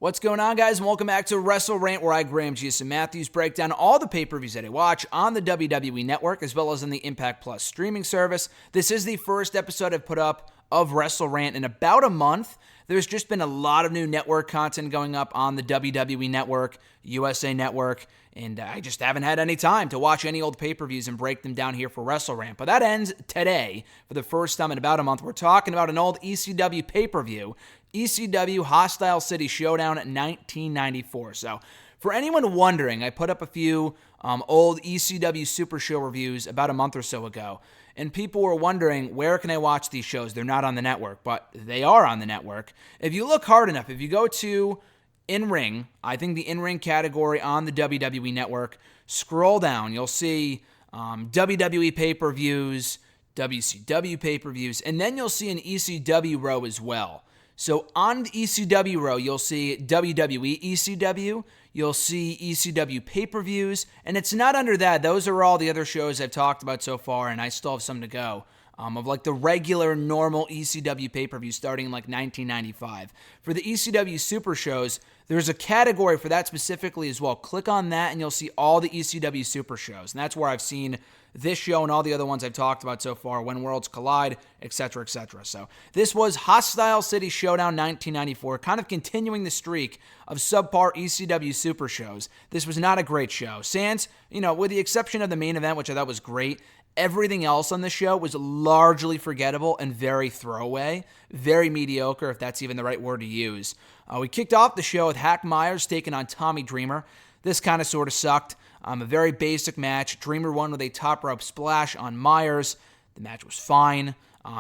What's going on, guys, and welcome back to WrestleRant, where I, Graham Gius and Matthews, break down all the pay-per-views that I watch on the WWE Network, as well as on the Impact Plus streaming service. This is the first episode I've put up of WrestleRant in about a month. There's just been a lot of new network content going up on the WWE Network, USA Network, and I just haven't had any time to watch any old pay-per-views and break them down here for WrestleRant. But that ends today. For the first time in about a month, we're talking about an old ECW pay-per-view, ECW Hostile City Showdown 1994. So, for anyone wondering, I put up a few old ECW Super Show reviews about a month or so ago, and people were wondering, where can I watch these shows? They're not on the network, but they are on the network. If you look hard enough, if you go to In-Ring, I think the In-Ring category on the WWE Network, scroll down, you'll see WWE pay-per-views, WCW pay-per-views, and then you'll see an ECW row as well. So on the ECW row, you'll see WWE ECW, you'll see ECW pay-per-views, and it's not under that. Those are all the other shows I've talked about so far, and I still have some to go, of like the regular, normal ECW pay-per-views starting in like 1995. For the ECW Super Shows, there's a category for that specifically as well. Click on that, and you'll see all the ECW Super Shows, and that's where I've seen this show and all the other ones I've talked about so far, When Worlds Collide, etc., etc. So this was Hostile City Showdown 1994, kind of continuing the streak of subpar ECW Super Shows. This was not a great show. Sans, with the exception of the main event, which I thought was great, everything else on the show was largely forgettable and very throwaway, very mediocre, if that's even the right word to use. We kicked off the show with Hack Myers taking on Tommy Dreamer. This kind of sort of sucked. A very basic match. Dreamer won with a top rope splash on Myers. The match was fine.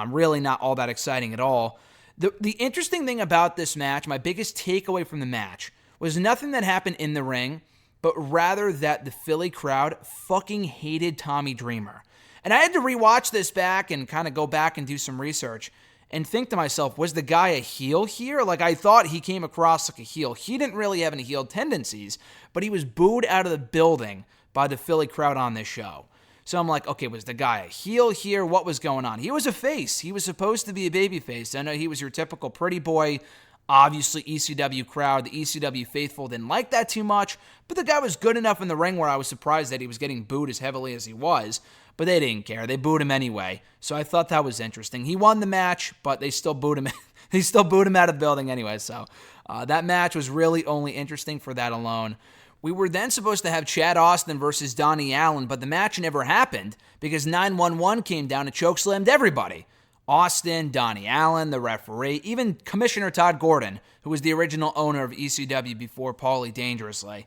Really not all that exciting at all. The interesting thing about this match, my biggest takeaway from the match, was nothing that happened in the ring, but rather that the Philly crowd fucking hated Tommy Dreamer. And I had to rewatch this back and kind of go back and do some research and think to myself, was the guy a heel here? Like, I thought he came across like a heel. He didn't really have any heel tendencies, but he was booed out of the building by the Philly crowd on this show. So I'm like, okay, was the guy a heel here? What was going on? He was a face. He was supposed to be a baby face. I know he was your typical pretty boy. Obviously, ECW crowd, the ECW faithful didn't like that too much, but the guy was good enough in the ring where I was surprised that he was getting booed as heavily as he was, but they didn't care. They booed him anyway, so I thought that was interesting. He won the match, but they still booed him. They still booed him out of the building anyway, so that match was really only interesting for that alone. We were then supposed to have Chad Austin versus Donnie Allen, but the match never happened because 911 came down and chokeslammed everybody. Austin, Donnie Allen, the referee, even Commissioner Todd Gordon, who was the original owner of ECW before Paulie Dangerously.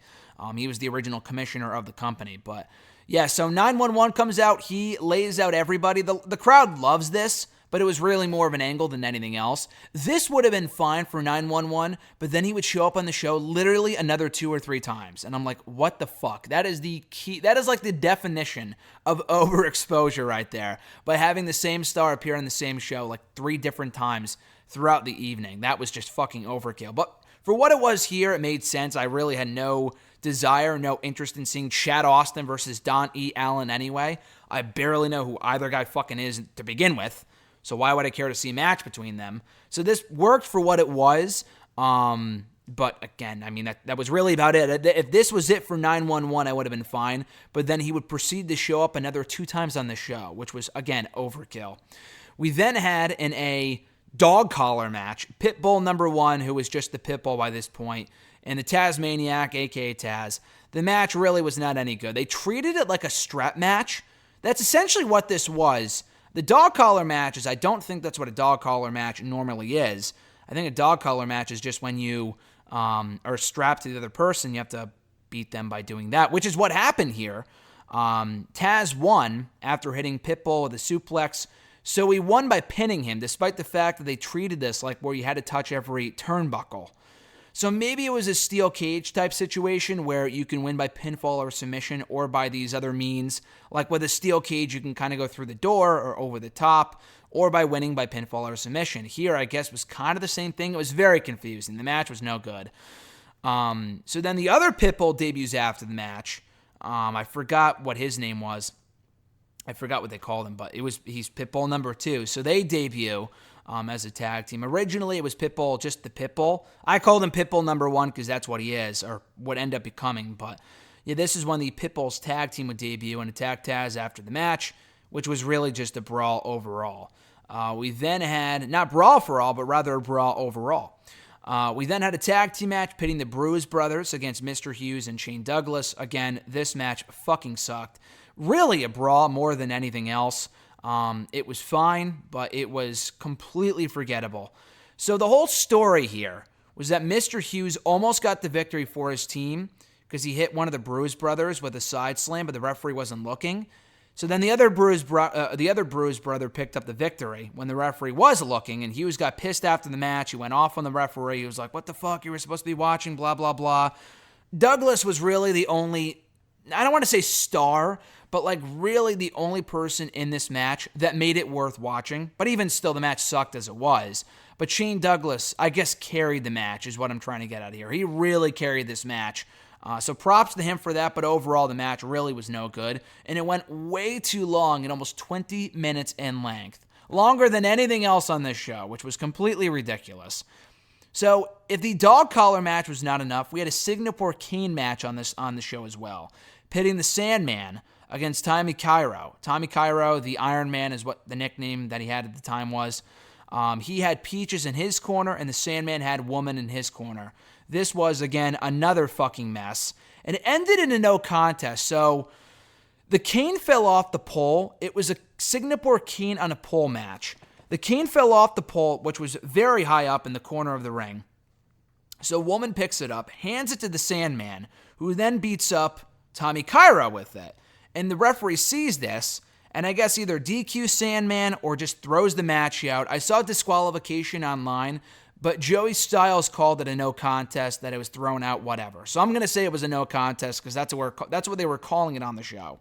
He was the original commissioner of the company. But yeah, so 911 comes out. He lays out everybody. The crowd loves this, but it was really more of an angle than anything else. This would have been fine for 911, but then he would show up on the show literally another 2 or 3 times. And I'm like, what the fuck? That is the key. That is like the definition of overexposure right there. By having the same star appear on the same show like 3 different times throughout the evening. That was just fucking overkill. But for what it was here, it made sense. I really had no desire, no interest in seeing Chad Austin versus Don E. Allen anyway. I barely know who either guy fucking is to begin with. So why would I care to see a match between them? So this worked for what it was. But again, I mean, that was really about it. If this was it for 911, I would have been fine. But then he would proceed to show up another 2 times on the show, which was, again, overkill. We then had in a dog collar match, Pitbull number 1, who was just the Pitbull by this point, and the Tasmaniac, a.k.a. Taz. The match really was not any good. They treated it like a strap match. That's essentially what this was. The dog collar matches, I don't think that's what a dog collar match normally is. I think a dog collar match is just when you are strapped to the other person. You have to beat them by doing that, which is what happened here. Taz won after hitting Pitbull with a suplex. So he won by pinning him, despite the fact that they treated this like where you had to touch every turnbuckle. So maybe it was a steel cage type situation where you can win by pinfall or submission or by these other means. Like with a steel cage, you can kind of go through the door or over the top, or by winning by pinfall or submission. Here, I guess, was kind of the same thing. It was very confusing. The match was no good. So then the other Pitbull debuts after the match. I forgot what his name was. I forgot what they called him, but he's Pitbull number 2. So they debut. as a tag team. Originally, it was Pitbull, just the Pitbull. I called him Pitbull number 1 because that's what he is, or would end up becoming. But yeah, this is when the Pitbull's tag team would debut and attack Taz after the match, which was really just a brawl overall. We then had, not brawl for all, but rather a brawl overall. We then had a tag team match pitting the Bruise Brothers against Mr. Hughes and Shane Douglas. Again, this match fucking sucked. Really a brawl more than anything else. It was fine, but it was completely forgettable. So the whole story here was that Mr. Hughes almost got the victory for his team because he hit one of the Bruise Brothers with a side slam, but the referee wasn't looking. So then the other Bruise brother picked up the victory when the referee was looking, and Hughes got pissed after the match. He went off on the referee. He was like, "What the fuck? You were supposed to be watching, blah, blah, blah." Douglas was really the only, I don't want to say star, but like really the only person in this match that made it worth watching. But even still, the match sucked as it was. But Shane Douglas, I guess, carried the match is what I'm trying to get at here. He really carried this match. So props to him for that, but overall the match really was no good, and it went way too long, at almost 20 minutes in length. Longer than anything else on this show, which was completely ridiculous. So if the dog collar match was not enough, we had a Singapore Cane match on the show as well, pitting the Sandman against Tommy Cairo. Tommy Cairo, the Iron Man is what the nickname that he had at the time was. He had Peaches in his corner, and the Sandman had Woman in his corner. This was, again, another fucking mess. And it ended in a no contest. So the cane fell off the pole. It was a Singapore Cane on a pole match. The cane fell off the pole, which was very high up in the corner of the ring. So Woman picks it up, hands it to the Sandman, who then beats up Tommy Cairo with it. And the referee sees this, and I guess either DQ Sandman or just throws the match out. I saw disqualification online, but Joey Styles called it a no contest, that it was thrown out, whatever. So I'm going to say it was a no contest because that's what they were calling it on the show.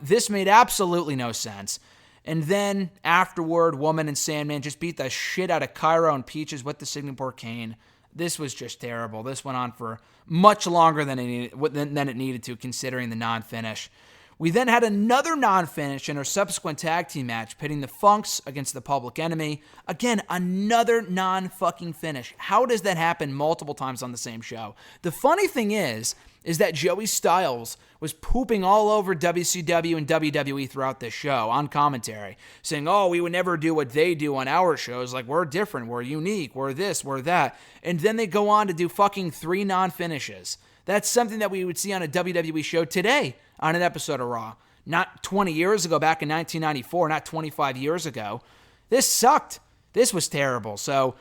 This made absolutely no sense. And then afterward, Woman and Sandman just beat the shit out of Cairo and Peaches with the Singapore Cane. This was just terrible. This went on for much longer than it needed to, considering the non-finish. We then had another non-finish in our subsequent tag team match, pitting the Funks against the Public Enemy. Again, another non-fucking finish. How does that happen multiple times on the same show? The funny thing is that Joey Styles was pooping all over WCW and WWE throughout this show on commentary, saying, "Oh, we would never do what they do on our shows. Like, we're different, we're unique, we're this, we're that." And then they go on to do fucking 3 non-finishes. That's something that we would see on a WWE show today on an episode of Raw. Not 20 years ago, back in 1994, not 25 years ago. This sucked. This was terrible. So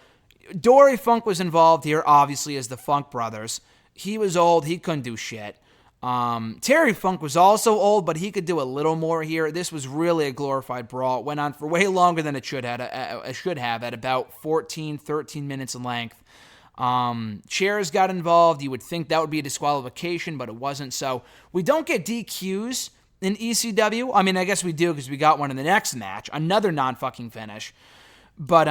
Dory Funk was involved here, obviously, as the Funk Brothers. He was old. He couldn't do shit. Terry Funk was also old, but he could do a little more here. This was really a glorified brawl. It went on for way longer than it should have at about 14, 13 minutes in length. Chairs got involved. You would think that would be a disqualification, but it wasn't. So we don't get DQs in ECW. I mean, I guess we do because we got one in the next match, another non-fucking finish. But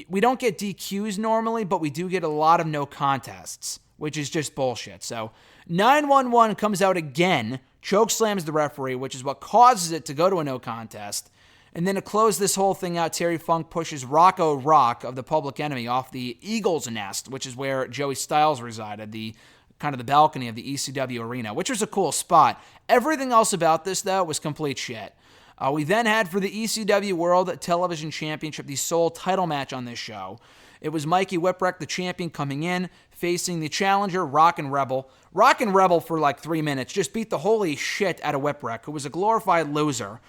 we don't get DQs normally, but we do get a lot of no contests, which is just bullshit. So 911 comes out again, chokeslams the referee, which is what causes it to go to a no contest. And then to close this whole thing out, Terry Funk pushes Rocco Rock of the Public Enemy off the Eagle's Nest, which is where Joey Styles resided, the kind of the balcony of the ECW arena, which was a cool spot. Everything else about this, though, was complete shit. We then had for the ECW World Television Championship the sole title match on this show. It was Mikey Whipwreck, the champion, coming in, facing the challenger, Rockin' Rebel. Rockin' Rebel, for like 3 minutes, just beat the holy shit out of Whipwreck, who was a glorified loser.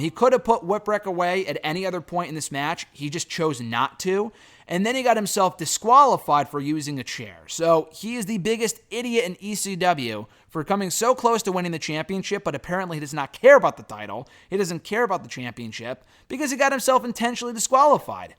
He could have put Whipwreck away at any other point in this match. He just chose not to. And then he got himself disqualified for using a chair. So he is the biggest idiot in ECW for coming so close to winning the championship, but apparently he does not care about the title. He doesn't care about the championship because he got himself intentionally disqualified.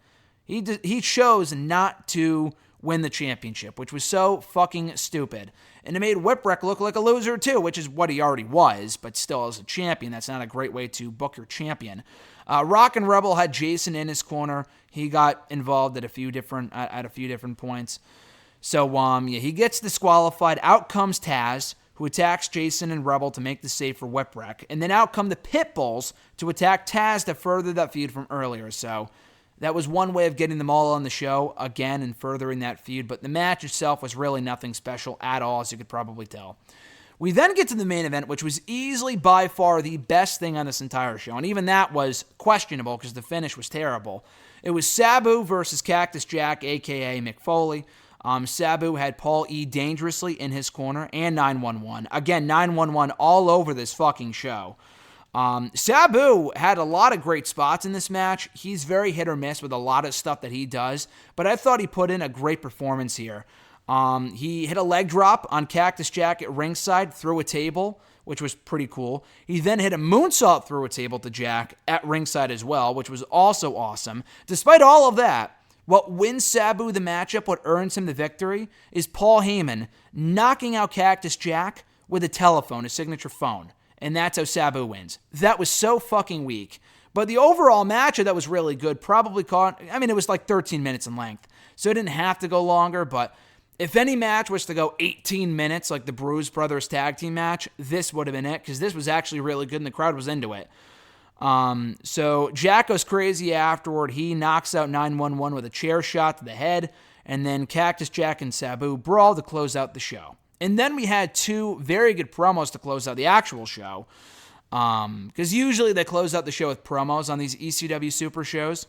He chose not to win the championship, which was so fucking stupid. And it made Whipwreck look like a loser too, which is what he already was, but still as a champion, that's not a great way to book your champion. Rockin' Rebel had Jason in his corner. He got involved at a few different points. So he gets disqualified. Out comes Taz, who attacks Jason and Rebel to make the save for Whipwreck. And then out come the Pitbulls to attack Taz to further that feud from earlier. So That was one way of getting them all on the show again and furthering that feud, but the match itself was really nothing special at all, as you could probably tell. We then get to the main event, which was easily by far the best thing on this entire show, and even that was questionable because the finish was terrible. It was Sabu versus Cactus Jack, a.k.a. Mick Foley. Sabu had Paul E. dangerously in his corner, and 911. Again, 911 all over this fucking show. Sabu had a lot of great spots in this match. He's very hit or miss with a lot of stuff that he does, but I thought he put in a great performance here. He hit a leg drop on Cactus Jack at ringside through a table, which was pretty cool. He then hit a moonsault through a table to Jack at ringside as well, which was also awesome. Despite all of that, what wins Sabu the matchup, what earns him the victory, is Paul Heyman knocking out Cactus Jack with a telephone, a signature phone. And that's how Sabu wins. That was so fucking weak. But the overall match that was really good probably it was like 13 minutes in length. So it didn't have to go longer, but if any match was to go 18 minutes, like the Bruise Brothers tag team match, this would have been it, because this was actually really good and the crowd was into it. So Jack goes crazy afterward. He knocks out 911 with a chair shot to the head, and then Cactus Jack and Sabu brawl to close out the show. And then we had two very good promos to close out the actual show, because usually they close out the show with promos on these ECW Super shows.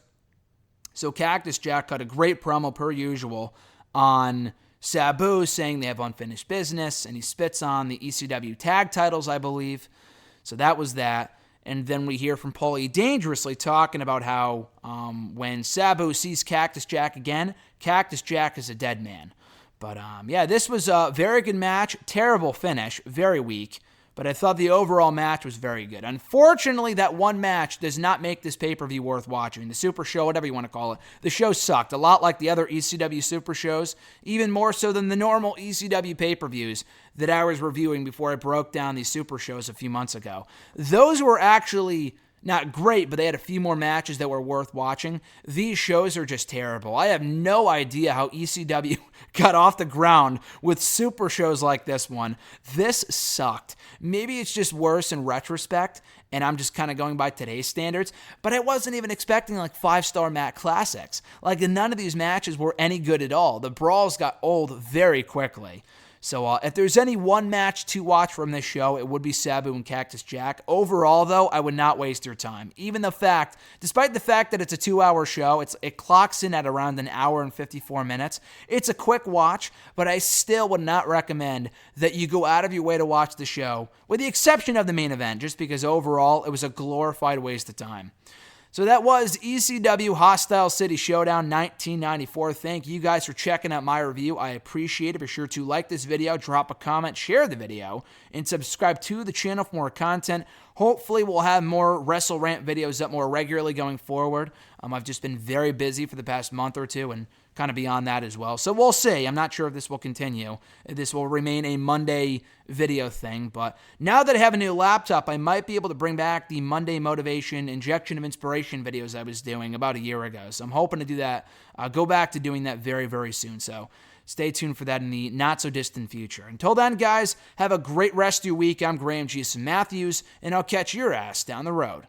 So Cactus Jack cut a great promo per usual on Sabu, saying they have unfinished business, and he spits on the ECW tag titles, I believe. So that was that. And then we hear from Paulie dangerously talking about how when Sabu sees Cactus Jack again, Cactus Jack is a dead man. But this was a very good match. Terrible finish. Very weak. But I thought the overall match was very good. Unfortunately, that one match does not make this pay-per-view worth watching. The Super Show, whatever you want to call it. The show sucked. A lot like the other ECW Super Shows. Even more so than the normal ECW pay-per-views that I was reviewing before I broke down these Super Shows a few months ago. Those were actually not great, but they had a few more matches that were worth watching. These shows are just terrible. I have no idea how ECW got off the ground with super shows like this one. This sucked. Maybe it's just worse in retrospect, and I'm just kind of going by today's standards, but I wasn't even expecting like 5-star mat classics. Like, none of these matches were any good at all. The brawls got old very quickly. So if there's any one match to watch from this show, it would be Sabu and Cactus Jack. Overall, though, I would not waste your time. Despite the fact that it's a 2-hour show, it clocks in at around an hour and 54 minutes. It's a quick watch, but I still would not recommend that you go out of your way to watch the show, with the exception of the main event, just because overall it was a glorified waste of time. So that was ECW Hostile City Showdown 1994. Thank you guys for checking out my review. I appreciate it. Be sure to like this video, drop a comment, share the video, and subscribe to the channel for more content. Hopefully, we'll have more WrestleRant videos up more regularly going forward. I've just been very busy for the past month or two, and kind of beyond that as well. So we'll see. I'm not sure if this will continue. This will remain a Monday video thing. But now that I have a new laptop, I might be able to bring back the Monday Motivation Injection of Inspiration videos I was doing about a year ago. So I'm hoping to do that, go back to doing that very, very soon. So stay tuned for that in the not-so-distant future. Until then, guys, have a great rest of your week. I'm Graham G. Matthews, and I'll catch your ass down the road.